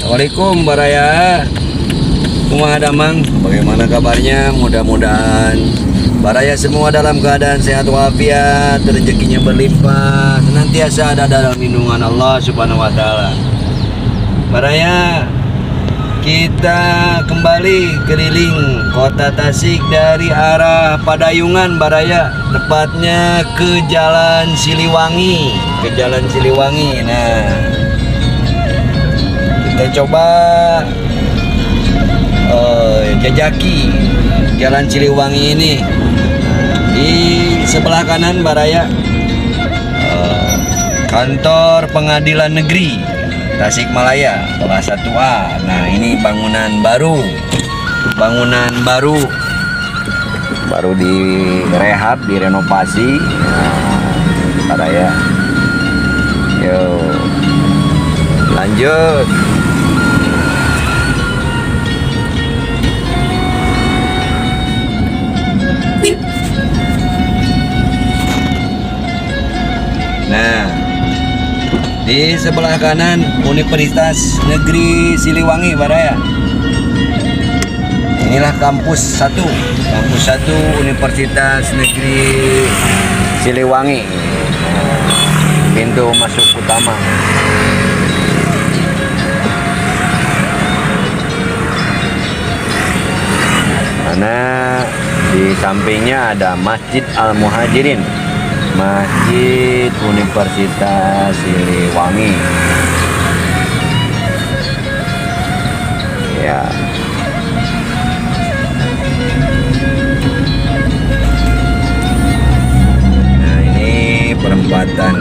Assalamualaikum Baraya. Kumaha damang, bagaimana kabarnya? Mudah-mudahan Baraya semua dalam keadaan sehat walafiat, rezekinya berlimpah, senantiasa ada dalam lindungan Allah Subhanahu wa taala. Baraya, kita kembali keliling kota Tasik dari arah Padayungan Baraya, tepatnya ke Jalan Siliwangi, Nah, kita coba jajaki Jalan Siliwangi ini. Di sebelah kanan Baraya kantor pengadilan negeri Tasikmalaya kelas 1A. Nah, ini bangunan baru direhab, direnovasi. Nah, Baraya, yuk lanjut. Nah, di sebelah kanan Universitas Negeri Siliwangi Baraya. Inilah kampus 1 Universitas Negeri Siliwangi. Pintu masuk utama. Karena di sampingnya ada Masjid Al-Muhajirin, Masjid Universitas Siliwangi. Ya. Nah, ini perempatan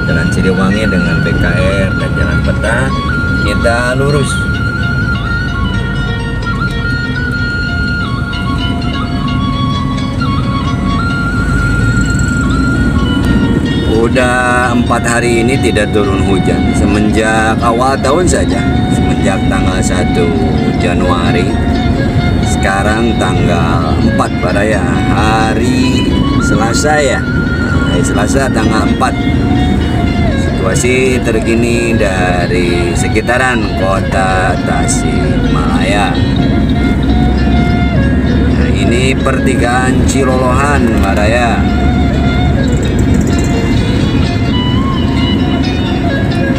Jalan Siliwangi dengan BKR dan Jalan Peta. Kita lurus. Udah 4 hari ini tidak turun hujan semenjak awal tahun saja, semenjak tanggal 1 Januari. Sekarang tanggal 4 Baraya, hari Selasa ya. Hari Selasa tanggal 4. Situasi terkini dari sekitaran kota Tasikmalaya. Nah, ini pertigaan Cilolohan Baraya.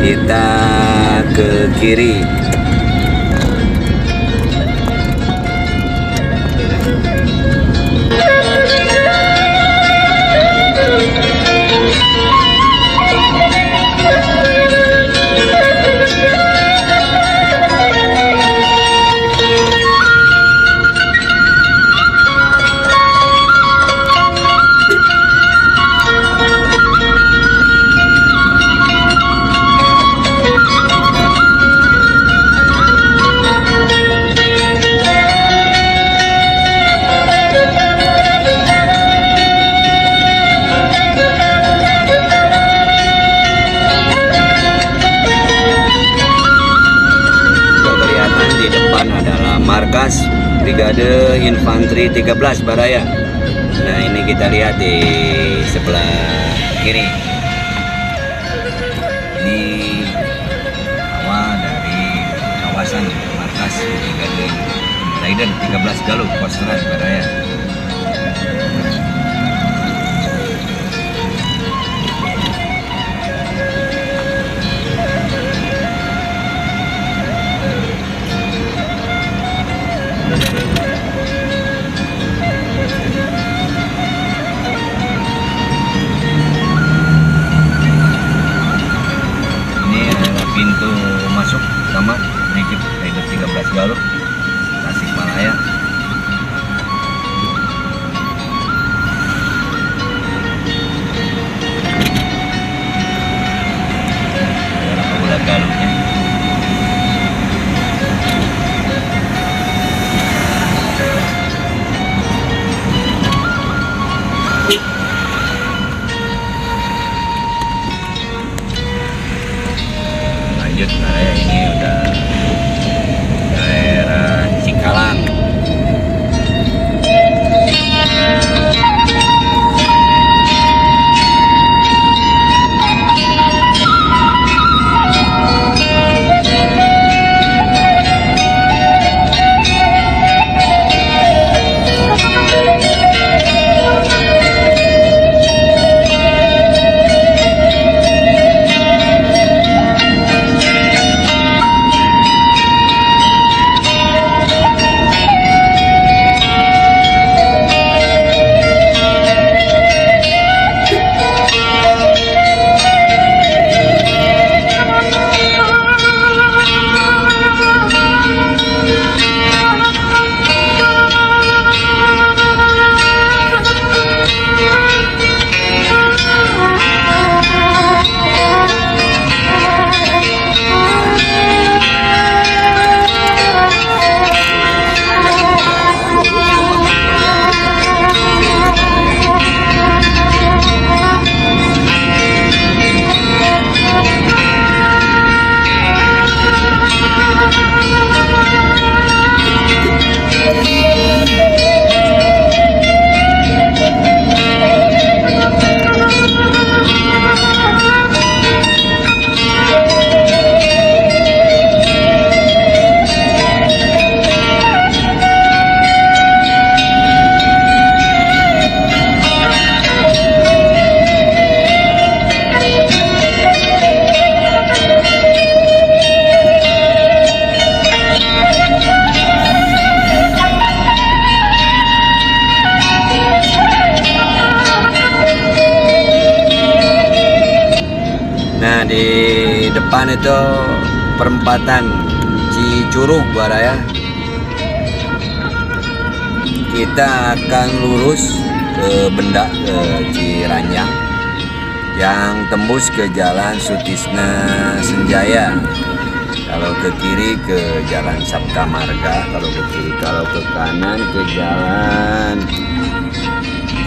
Kita ke kiri. Markas Brigade Infanteri 13 Baraya. Nah, ini kita lihat di sebelah kiri. Ini awal dari kawasan markas Brigade Rider 13 Galuh Kostrad Baraya. Pintu masuk utama Brigade Rider 13 Galuh Tasikmalaya. Bulan Galuhnya. Lanjut Baraya, ini udah daerah Cikalang. depan itu perempatan Cicurug Baraya. Kita akan lurus ke Benda, ke Ciranjang, yang tembus ke Jalan Sutisna Senjaya. Kalau ke kiri ke Jalan Sabta Marga, kalau ke kiri, kalau ke kanan ke Jalan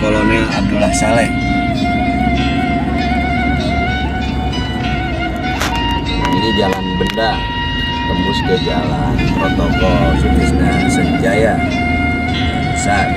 Kolonel Abdullah Saleh. Nah, ini Jalan Benda, tembus ke Jalan Protokol Sutisna Senjaya. Besar.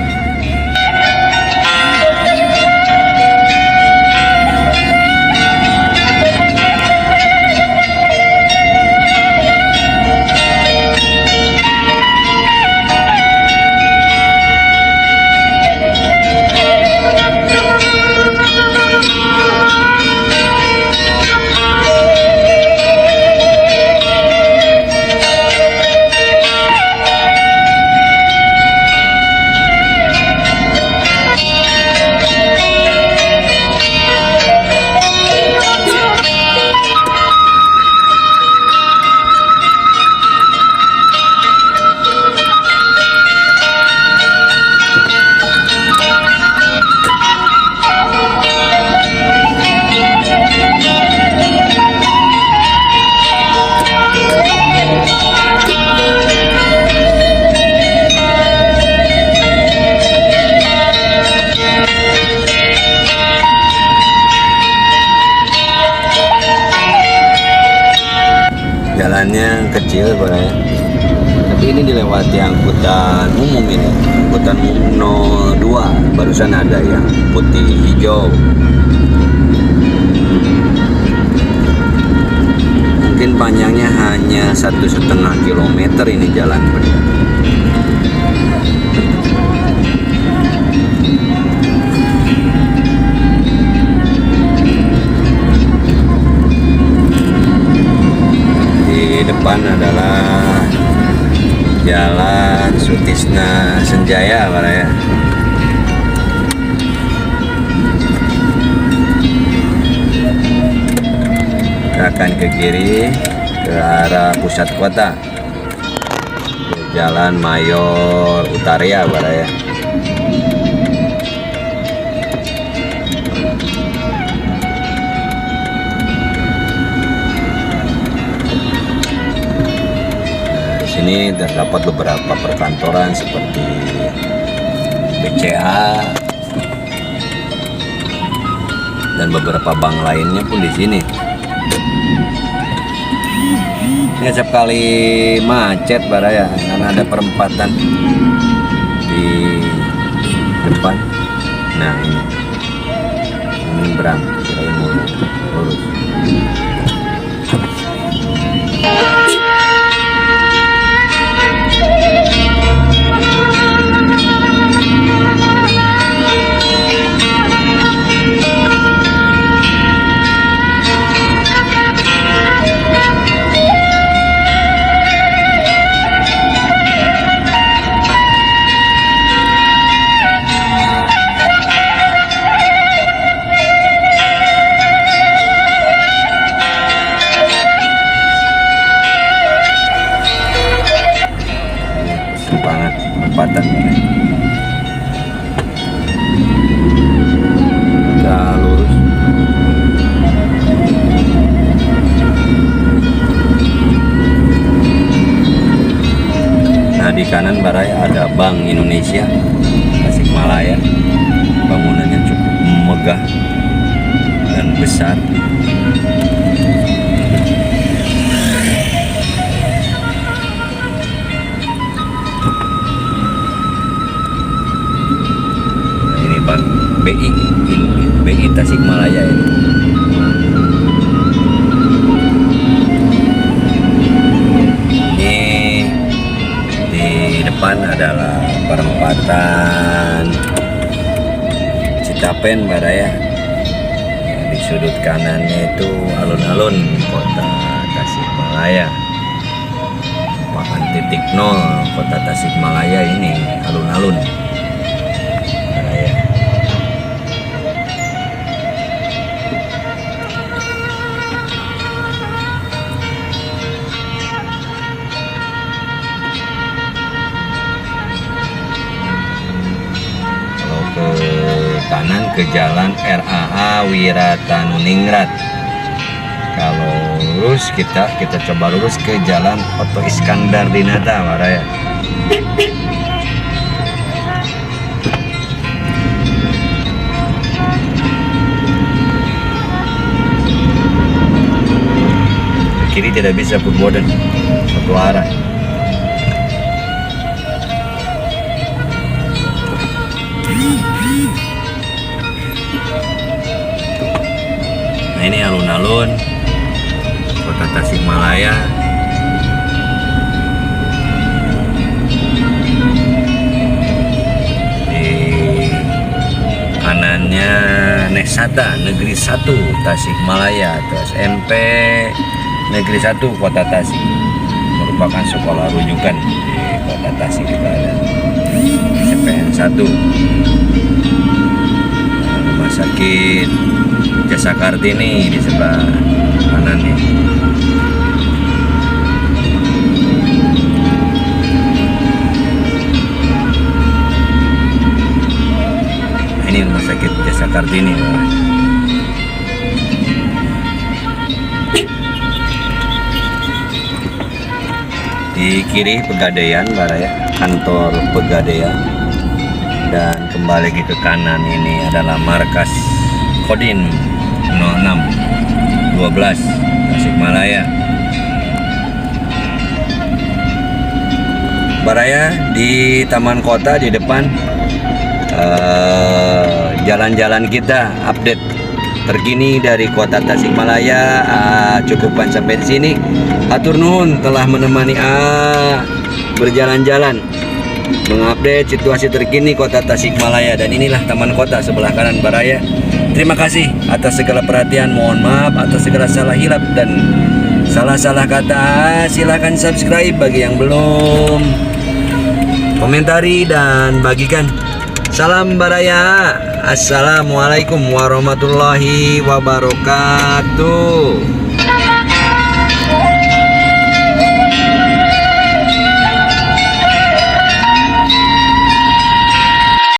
Jalannya kecil Baraya, tapi ini dilewati angkutan umum, ini angkutan umum 02, barusan ada yang putih hijau. Mungkin panjangnya hanya 1,5 kilometer ini jalan Benda. Depan adalah Jalan Sutisna Senjaya Baraya. Kita akan ke kiri ke arah pusat kota, ke Jalan Mayor Utaria Baraya. Ini terdapat beberapa perkantoran seperti BCA dan beberapa bank lainnya pun di sini. Ini setiap kali macet Baraya karena ada perempatan di depan. Nah ini menyeberang, kirain lurus. Perempatan kita lurus. Nah di kanan Baraya ada Bank Indonesia Tasikmalaya. Bangunannya cukup megah dan besar. BI Tasikmalaya ini. Ini di depan adalah perempatan Citapen Baraya. Di sudut kanannya itu alun-alun kota Tasikmalaya. Merupakan titik nol kota Tasikmalaya ini, alun-alun. ke jalan RAA Wiratanuningrat. Kalau lurus kita coba lurus ke jalan Oto Iskandar Dinata Baraya. Kiri tidak bisa purboden, satu arah. Nah ini alun-alun Kota Tasikmalaya. Di kanannya Nesata Negeri 1 Tasikmalaya atau SMP Negeri 1 Kota Tasik, merupakan sekolah rujukan di Kota Tasik. Kita ada SPN 1, Rumah Sakit Jasa Kartini di sebelah kanan nih. Nah, ini Rumah Sakit Jasa Kartini. Di kiri Pegadaian Baraya, kantor Pegadaian, dan kembali ke kanan ini adalah markas Kodim 0612 Tasikmalaya. Baraya di Taman Kota di depan, jalan-jalan kita update terkini dari Kota Tasikmalaya. Cukupkan sampai di sini. Atur nuhun telah menemani berjalan-jalan mengupdate situasi terkini Kota Tasikmalaya, dan inilah Taman Kota sebelah kanan Baraya. Terima kasih atas segala perhatian. Mohon maaf atas segala salah hilap dan salah-salah kata. Silahkan subscribe bagi yang belum, komentari dan bagikan. Salam Baraya. Assalamualaikum warahmatullahi wabarakatuh.